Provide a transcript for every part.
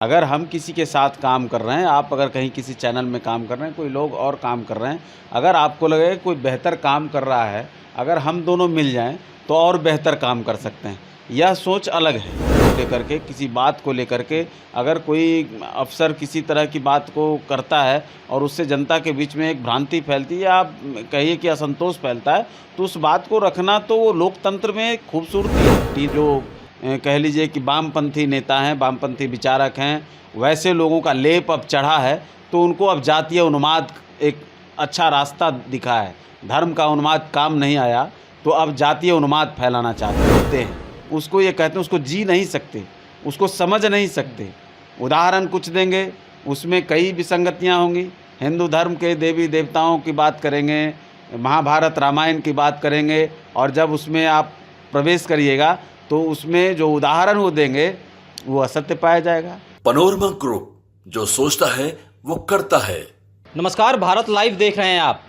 अगर हम किसी के साथ काम कर रहे हैं, आप अगर कहीं किसी चैनल में काम कर रहे हैं, कोई लोग और काम कर रहे हैं, अगर आपको लगे कोई बेहतर काम कर रहा है, अगर हम दोनों मिल जाएं तो और बेहतर काम कर सकते हैं। यह सोच अलग है लेकर के, किसी बात को लेकर के अगर कोई अफ़सर किसी तरह की बात को करता है और उससे जनता के बीच में एक भ्रांति फैलती है या आप कहिए कि असंतोष फैलता है, तो उस बात को रखना तो वो लोकतंत्र में खूबसूरती है। जो कह लीजिए कि वामपंथी नेता हैं, वामपंथी विचारक हैं, वैसे लोगों का लेप अब चढ़ा है, तो उनको अब जातीय उन्माद एक अच्छा रास्ता दिखा है। धर्म का उन्माद काम नहीं आया, तो अब जातीय उन्माद फैलाना चाहते हैं। उसको ये कहते हैं, उसको जी नहीं सकते, उसको समझ नहीं सकते। उदाहरण कुछ देंगे, उसमें कई विसंगतियाँ होंगी। हिंदू धर्म के देवी देवताओं की बात करेंगे, महाभारत रामायण की बात करेंगे, और जब उसमें आप प्रवेश करिएगा तो उसमें जो उदाहरण वो देंगे वो असत्य पाया जाएगा। पनोरमा ग्रुप, जो सोचता है वो करता है। नमस्कार, भारत लाइव देख रहे हैं आप।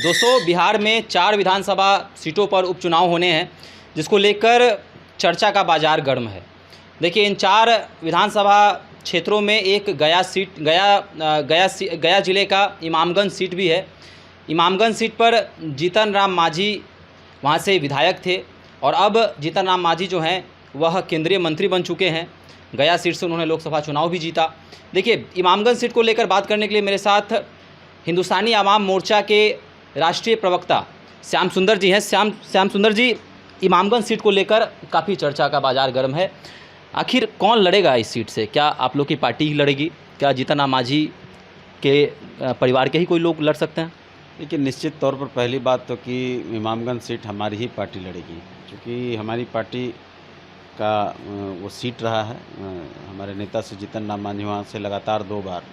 दोस्तों, बिहार में 4 विधानसभा सीटों पर उपचुनाव होने हैं, जिसको लेकर चर्चा का बाजार गर्म है। देखिए, इन 4 विधानसभा क्षेत्रों में एक गया जिले का इमामगंज सीट भी है। इमामगंज सीट पर जीतन राम मांझी वहाँ से विधायक थे, और अब जीतन राम मांझी जो हैं वह केंद्रीय मंत्री बन चुके हैं। गया सीट से उन्होंने लोकसभा चुनाव भी जीता। देखिए, इमामगंज सीट को लेकर बात करने के लिए मेरे साथ हिंदुस्तानी आवाम मोर्चा के राष्ट्रीय प्रवक्ता श्याम सुंदर जी हैं। श्याम सुंदर जी, इमामगंज सीट को लेकर काफ़ी चर्चा का बाजार गर्म है। आखिर कौन लड़ेगा इस सीट से? क्या आप लोग की पार्टी ही लड़ेगी? क्या जीतन राम मांझी के परिवार के ही कोई लोग लड़ सकते हैं? देखिए, निश्चित तौर पर पहली बात तो कि इमामगंज सीट हमारी ही पार्टी लड़ेगी, क्योंकि हमारी पार्टी का वो सीट रहा है। हमारे नेता से जीतन राम मांझी वहाँ से लगातार 2 बार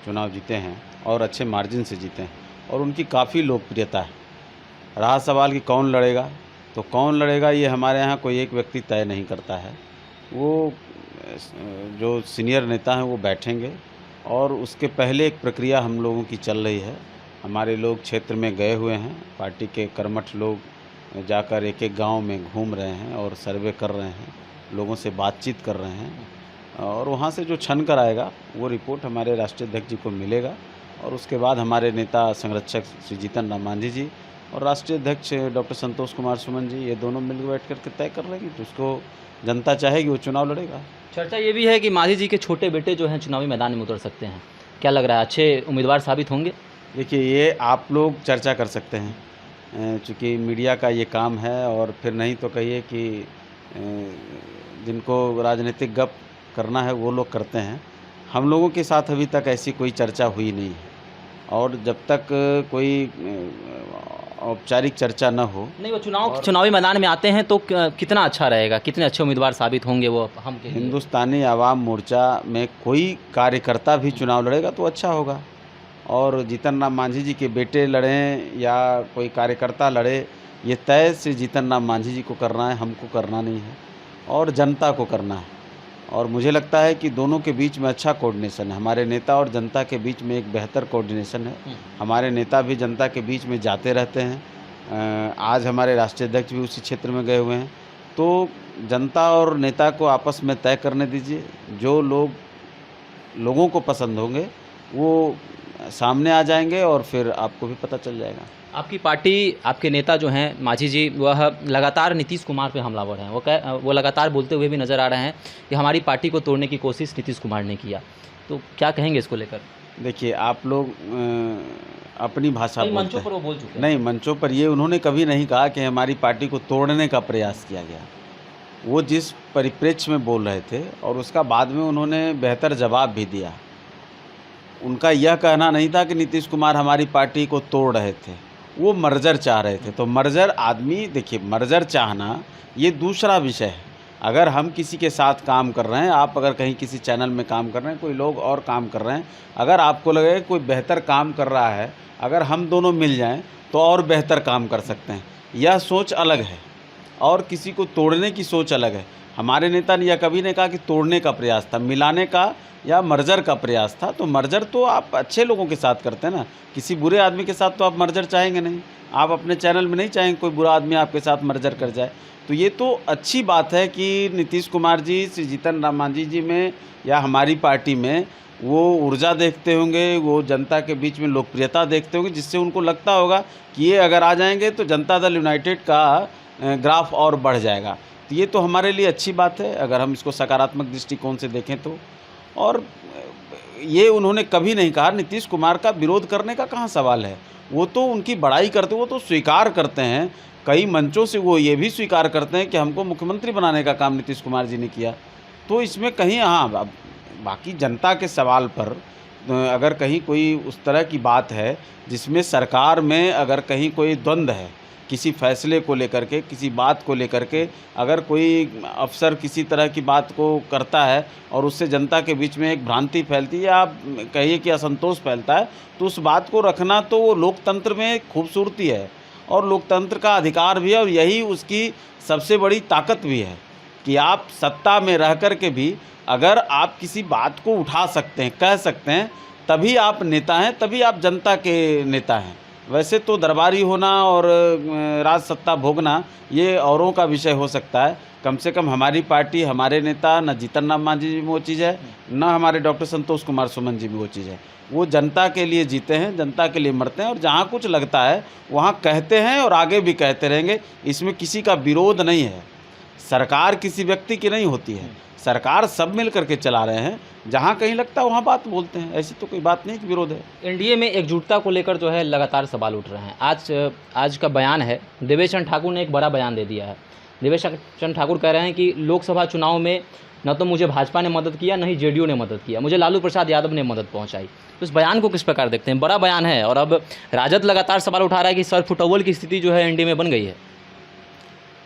चुनाव जीते हैं और अच्छे मार्जिन से जीते हैं, और उनकी काफ़ी लोकप्रियता है। रहा सवाल कि कौन लड़ेगा, तो कौन लड़ेगा ये हमारे यहाँ कोई एक व्यक्ति तय नहीं करता है। वो जो सीनियर नेता हैं वो बैठेंगे, और उसके पहले एक प्रक्रिया हम लोगों की चल रही है। हमारे लोग क्षेत्र में गए हुए हैं, पार्टी के कर्मठ लोग जाकर एक-एक गांव में घूम रहे हैं और सर्वे कर रहे हैं, लोगों से बातचीत कर रहे हैं, और वहां से जो छन कर आएगा वो रिपोर्ट हमारे राष्ट्रीय अध्यक्ष जी को मिलेगा, और उसके बाद हमारे नेता संरक्षक श्री जीतन राम मांझी जी और राष्ट्रीय अध्यक्ष डॉक्टर संतोष कुमार सुमन जी, ये दोनों मिलकर बैठ कर के तय कर लेंगे। तो उसको जनता चाहेगी वो चुनाव लड़ेगा। चर्चा ये भी है कि मांझी जी के छोटे बेटे जो हैं चुनावी मैदान में उतर सकते हैं। क्या लग रहा है, अच्छे उम्मीदवार साबित होंगे? देखिए, ये आप लोग चर्चा कर सकते हैं, चूँकि मीडिया का ये काम है, और फिर नहीं तो कहिए कि जिनको राजनीतिक गप करना है वो लोग करते हैं। हम लोगों के साथ अभी तक ऐसी कोई चर्चा हुई नहीं है, और जब तक कोई औपचारिक चर्चा न हो। नहीं, वो चुनावी मैदान में आते हैं तो कितना अच्छा रहेगा, कितने अच्छे उम्मीदवार साबित होंगे वो हम के लिए? हिंदुस्तानी आवाम मोर्चा में कोई कार्यकर्ता भी चुनाव लड़ेगा तो अच्छा होगा, और जीतन राम मांझी जी के बेटे लड़ें या कोई कार्यकर्ता लड़े, ये तय से जीतन राम मांझी जी को करना है, हमको करना नहीं है, और जनता को करना है। और मुझे लगता है कि दोनों के बीच में अच्छा कोऑर्डिनेशन है। हमारे नेता और जनता के बीच में एक बेहतर कोऑर्डिनेशन है। हमारे नेता भी जनता के बीच में जाते रहते हैं। आज हमारे राष्ट्रीय अध्यक्ष भी उसी क्षेत्र में गए हुए हैं। तो जनता और नेता को आपस में तय करने दीजिए, जो लोगों को पसंद होंगे वो सामने आ जाएंगे, और फिर आपको भी पता चल जाएगा। आपकी पार्टी, आपके नेता जो हैं मांझी जी, वह लगातार नीतीश कुमार पे हमलावर हैं। वो लगातार बोलते हुए भी नज़र आ रहे हैं कि हमारी पार्टी को तोड़ने की कोशिश नीतीश कुमार ने किया। तो क्या कहेंगे इसको लेकर? देखिए, आप लोग अपनी भाषा बोलते मंचों पर वो बोल चुके हैं। नहीं, मंचों पर ये उन्होंने कभी नहीं कहा कि हमारी पार्टी को तोड़ने का प्रयास किया गया। वो जिस परिप्रेक्ष्य में बोल रहे थे, और उसका बाद में उन्होंने बेहतर जवाब भी दिया। उनका यह कहना नहीं था कि नीतीश कुमार हमारी पार्टी को तोड़ रहे थे, वो मर्जर चाह रहे थे। तो मर्जर आदमी, देखिए, मर्जर चाहना ये दूसरा विषय है। अगर हम किसी के साथ काम कर रहे हैं, आप अगर कहीं किसी चैनल में काम कर रहे हैं, कोई लोग और काम कर रहे हैं, अगर आपको लगे कोई बेहतर काम कर रहा है, अगर हम दोनों मिल जाएं तो और बेहतर काम कर सकते हैं। यह सोच अलग है, और किसी को तोड़ने की सोच अलग है। हमारे नेता ने यह कभी नहीं कहा कि तोड़ने का प्रयास था, मिलाने का या मर्जर का प्रयास था। तो मर्जर तो आप अच्छे लोगों के साथ करते हैं ना, किसी बुरे आदमी के साथ तो आप मर्जर चाहेंगे नहीं। आप अपने चैनल में नहीं चाहेंगे कोई बुरा आदमी आपके साथ मर्जर कर जाए। तो ये तो अच्छी बात है कि नीतीश कुमार जी, श्री जीतन राम मांझी जी में या हमारी पार्टी में वो ऊर्जा देखते होंगे, वो जनता के बीच में लोकप्रियता देखते होंगे, जिससे उनको लगता होगा कि ये अगर आ जाएंगे तो जनता दल यूनाइटेड का ग्राफ और बढ़ जाएगा। तो ये तो हमारे लिए अच्छी बात है अगर हम इसको सकारात्मक दृष्टिकोण से देखें तो। और ये उन्होंने कभी नहीं कहा, नीतीश कुमार का विरोध करने का कहाँ सवाल है। वो तो उनकी बड़ाई करते, वो तो स्वीकार करते हैं, कई मंचों से वो ये भी स्वीकार करते हैं कि हमको मुख्यमंत्री बनाने का काम नीतीश कुमार जी ने किया। तो इसमें कहीं हाँ, बाकी जनता के सवाल पर अगर कहीं कोई उस तरह की बात है जिसमें सरकार में अगर कहीं कोई द्वंद्व है, किसी फैसले को लेकर के, किसी बात को लेकर के, अगर कोई अफसर किसी तरह की बात को करता है और उससे जनता के बीच में एक भ्रांति फैलती है या आप कहिए कि असंतोष फैलता है, तो उस बात को रखना तो वो लोकतंत्र में खूबसूरती है और लोकतंत्र का अधिकार भी है। और यही उसकी सबसे बड़ी ताकत भी है कि आप सत्ता में रह कर के भी अगर आप किसी बात को उठा सकते हैं, कह सकते हैं, तभी आप नेता हैं, तभी आप जनता के नेता हैं। वैसे तो दरबारी होना और राज सत्ता भोगना ये औरों का विषय हो सकता है। कम से कम हमारी पार्टी, हमारे नेता, न जीतन राम मांझी जी में वो चीज़ है, न हमारे डॉक्टर संतोष कुमार सुमन जी में वो चीज़ है। वो जनता के लिए जीते हैं, जनता के लिए मरते हैं और जहाँ कुछ लगता है वहाँ कहते हैं और आगे भी कहते रहेंगे। इसमें किसी का विरोध नहीं है। सरकार किसी व्यक्ति की नहीं होती है, सरकार सब मिल करके चला रहे हैं। जहाँ कहीं लगता है वहाँ बात बोलते हैं, ऐसी तो कोई बात नहीं कि विरोध है। एनडीए में एकजुटता को लेकर जो है लगातार सवाल उठ रहे हैं। आज का बयान है, देवेश चंद्र ठाकुर ने एक बड़ा बयान दे दिया है। देवेश चंद्र ठाकुर कह रहे हैं कि लोकसभा चुनाव में न तो मुझे भाजपा ने मदद किया, न ही जेडीयू ने मदद किया, मुझे लालू प्रसाद यादव ने मदद पहुंचाई। तो इस बयान को किस प्रकार देखते हैं? बड़ा बयान है और अब राजद लगातार सवाल उठा रहा है कि सर फुटअव्वल की स्थिति जो है एनडीए में बन गई है।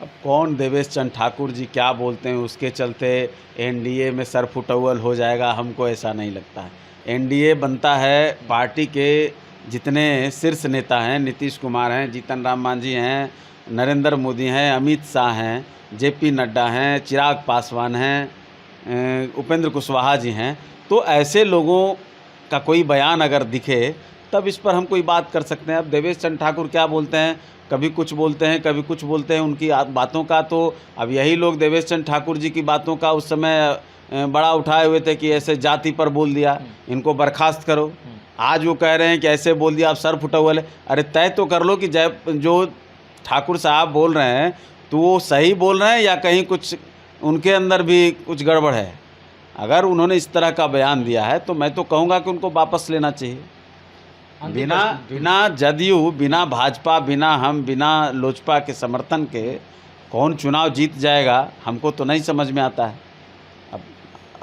अब कौन देवेश चंद्र ठाकुर जी क्या बोलते हैं उसके चलते एनडीए में सर फुटअव्वल हो जाएगा, हमको ऐसा नहीं लगता है। एनडीए बनता है पार्टी के जितने शीर्ष नेता हैं, नीतीश कुमार हैं, जीतन राम मांझी हैं, नरेंद्र मोदी हैं, अमित शाह हैं, जेपी नड्डा हैं, चिराग पासवान हैं, उपेंद्र कुशवाहा जी हैं। तो ऐसे लोगों का कोई बयान अगर दिखे तब इस पर हम कोई बात कर सकते हैं। अब देवेश चंद्र ठाकुर क्या बोलते हैं, कभी कुछ बोलते हैं, कभी कुछ बोलते हैं। उनकी बातों का तो अब यही लोग देवेश चंद्र ठाकुर जी की बातों का उस समय बड़ा उठाए हुए थे कि ऐसे जाति पर बोल दिया, इनको बर्खास्त करो। आज वो कह रहे हैं कि ऐसे बोल दिया, आप सर फुटअव्वल है। अरे तय तो कर लो कि जो ठाकुर साहब बोल रहे हैं तो वो सही बोल रहे हैं या कहीं कुछ उनके अंदर भी कुछ गड़बड़ है। अगर उन्होंने इस तरह का बयान दिया है तो मैं तो कहूँगा कि उनको वापस लेना चाहिए। बिना जदयू, बिना भाजपा, बिना हम, बिना लोजपा के समर्थन के कौन चुनाव जीत जाएगा, हमको तो नहीं समझ में आता है। अब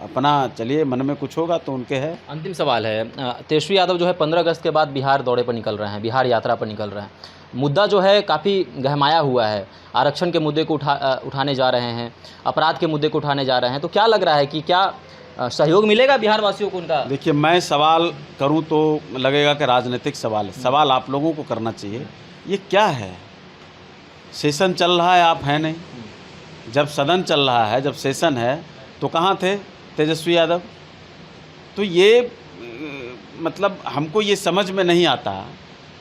अपना चलिए, मन में कुछ होगा तो उनके है। अंतिम सवाल है, तेजस्वी यादव जो है 15 अगस्त के बाद बिहार दौरे पर निकल रहे हैं, बिहार यात्रा पर निकल रहे हैं। मुद्दा जो है काफ़ी गहमाया हुआ है, आरक्षण के मुद्दे को उठाने जा रहे हैं, अपराध के मुद्दे को उठाने जा रहे हैं। तो क्या लग रहा है कि क्या सहयोग मिलेगा बिहार वासियों को उनका? देखिए, मैं सवाल करूं तो लगेगा कि राजनीतिक सवाल है। सवाल आप लोगों को करना चाहिए, ये क्या है? सेशन चल रहा है, आप हैं नहीं। जब सदन चल रहा है, जब सेशन है, तो कहाँ थे तेजस्वी यादव? तो ये मतलब हमको ये समझ में नहीं आता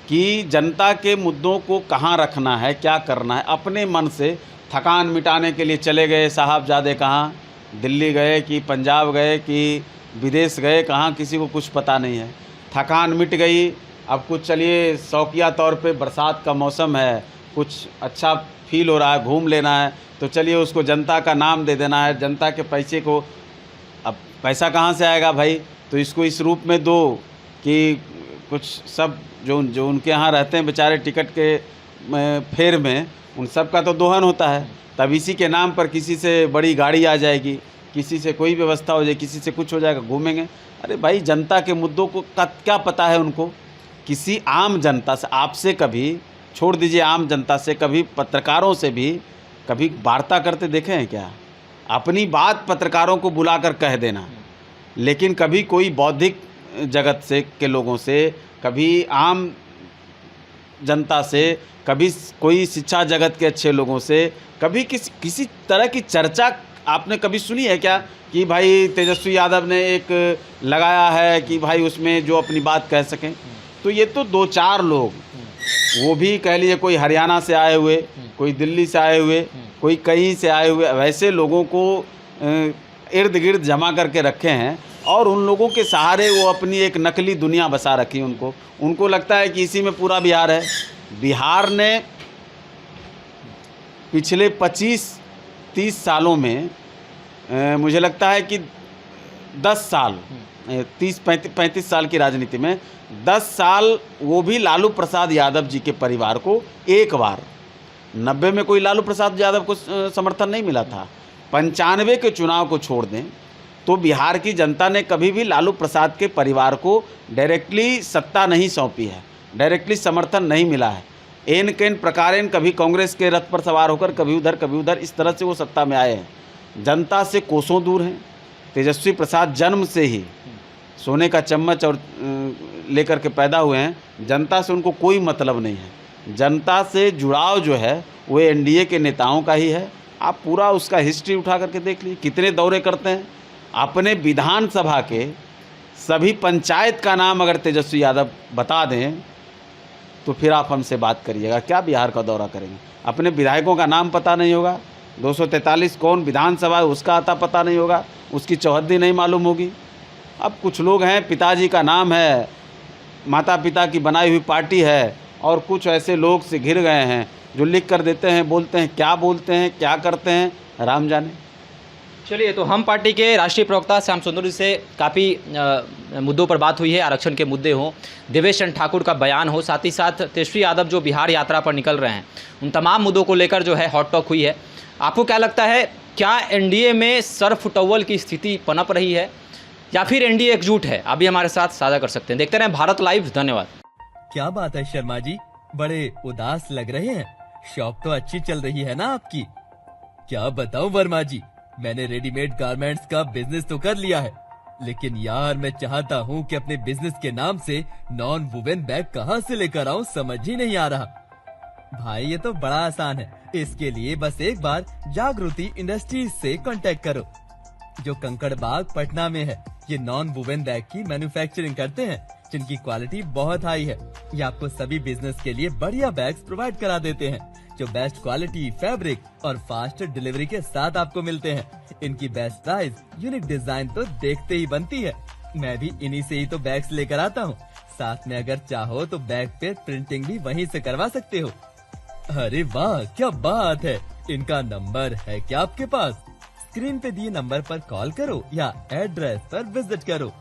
कि जनता के मुद्दों को कहाँ रखना है, क्या करना है। अपने मन से थकान मिटाने के लिए चले गए साहबजादे, कहाँ दिल्ली गए कि पंजाब गए कि विदेश गए, कहाँ किसी को कुछ पता नहीं है। थकान मिट गई, अब कुछ चलिए शौकिया तौर पे बरसात का मौसम है, कुछ अच्छा फील हो रहा है, घूम लेना है, तो चलिए उसको जनता का नाम दे देना है, जनता के पैसे को। अब पैसा कहाँ से आएगा भाई? तो इसको इस रूप में दो कि कुछ सब जो उनके यहाँ रहते हैं बेचारे टिकट के फेर में, उन सब का तो दोहन होता है। तब इसी के नाम पर किसी से बड़ी गाड़ी आ जाएगी, किसी से कोई व्यवस्था हो जाएगी, किसी से कुछ हो जाएगा, घूमेंगे। अरे भाई, जनता के मुद्दों को का क्या पता है उनको? किसी आम जनता से, आपसे कभी छोड़ दीजिए आम जनता से, कभी पत्रकारों से भी कभी वार्ता करते देखे हैं क्या? अपनी बात पत्रकारों को बुलाकर कह देना, लेकिन कभी कोई बौद्धिक जगत से के लोगों से, कभी आम जनता से, कभी कोई शिक्षा जगत के अच्छे लोगों से, कभी किसी तरह की चर्चा आपने कभी सुनी है क्या कि भाई तेजस्वी यादव ने एक लगाया है कि भाई उसमें जो अपनी बात कह सकें? तो ये तो 2-4 लोग वो भी कह लीजिए कोई हरियाणा से आए हुए, कोई दिल्ली से आए हुए, कोई कहीं से आए हुए, वैसे लोगों को इर्द गिर्द जमा करके रखे हैं और उन लोगों के सहारे वो अपनी एक नकली दुनिया बसा रखी है। उनको लगता है कि इसी में पूरा बिहार है। बिहार ने पिछले 25-30 सालों में मुझे लगता है कि 10 साल 30-35 साल की राजनीति में 10 साल वो भी लालू प्रसाद यादव जी के परिवार को एक बार 90 में कोई लालू प्रसाद यादव को समर्थन नहीं मिला था। 95 के चुनाव को छोड़ दें तो बिहार की जनता ने कभी भी लालू प्रसाद के परिवार को डायरेक्टली सत्ता नहीं सौंपी है, डायरेक्टली समर्थन नहीं मिला है। एन केन प्रकारेण कभी कांग्रेस के रथ पर सवार होकर कभी उधर, इस तरह से वो सत्ता में आए हैं। जनता से कोसों दूर हैं। तेजस्वी प्रसाद जन्म से ही सोने का चम्मच और लेकर के पैदा हुए हैं। जनता से उनको कोई मतलब नहीं है। जनता से जुड़ाव जो है वो एनडीए के नेताओं का ही है। आप पूरा उसका हिस्ट्री उठा करके देख लीजिए, कितने दौरे करते हैं। अपने विधानसभा के सभी पंचायत का नाम अगर तेजस्वी यादव बता दें तो फिर आप हमसे बात करिएगा, क्या बिहार का दौरा करेंगे। अपने विधायकों का नाम पता नहीं होगा, 243 कौन विधानसभा है उसका आता पता नहीं होगा, उसकी चौहद्दी नहीं मालूम होगी। अब कुछ लोग हैं पिताजी का नाम है, माता पिता की बनाई हुई पार्टी है, और कुछ ऐसे लोग से घिर गए हैं जो लिख कर देते हैं, बोलते हैं, क्या करते हैं राम जाने। चलिए, तो हम पार्टी के राष्ट्रीय प्रवक्ता श्याम सुंदर जी से काफ़ी मुद्दों पर बात हुई है। आरक्षण के मुद्दे हों, देवेश चंद्र ठाकुर का बयान हो, साथ ही साथ तेजस्वी यादव जो बिहार यात्रा पर निकल रहे हैं, उन तमाम मुद्दों को लेकर जो है हॉट टॉक हुई है। आपको क्या लगता है, क्या एनडीए में सरफुटव्वल की स्थिति पनप रही है या फिर एनडीए एकजुट है? आप भी हमारे साथ साझा कर सकते हैं। देखते रहें भारत लाइव। धन्यवाद। क्या बात है शर्मा जी, बड़े उदास लग रहे हैं। शॉप तो अच्छी चल रही है ना आपकी? क्या बताऊं वर्मा जी, मैंने रेडीमेड गारमेंट्स का बिजनेस तो कर लिया है, लेकिन यार मैं चाहता हूँ कि अपने बिजनेस के नाम से नॉन वुमेन बैग कहाँ से लेकर आऊँ, समझ ही नहीं आ रहा। भाई ये तो बड़ा आसान है, इसके लिए बस एक बार जागृति इंडस्ट्रीज से कांटेक्ट करो, जो कंकड़बाग पटना में है। ये नॉन वुमेन बैग की मैन्युफैक्चरिंग करते हैं, जिनकी क्वालिटी बहुत हाई है। ये आपको सभी बिजनेस के लिए बढ़िया बैग्स प्रोवाइड करा देते हैं, जो बेस्ट क्वालिटी, फैब्रिक और फास्ट डिलीवरी के साथ आपको मिलते हैं। इनकी बेस्ट प्राइस, यूनिक डिजाइन तो देखते ही बनती है। मैं भी इन्हीं से ही तो बैग्स लेकर आता हूँ। साथ में अगर चाहो तो बैग पे प्रिंटिंग भी वहीं से करवा सकते हो। अरे वाह, क्या बात है। इनका नंबर है क्या आपके पास? स्क्रीन पे दिए नंबर पर कॉल करो या एड्रेस पर विजिट करो।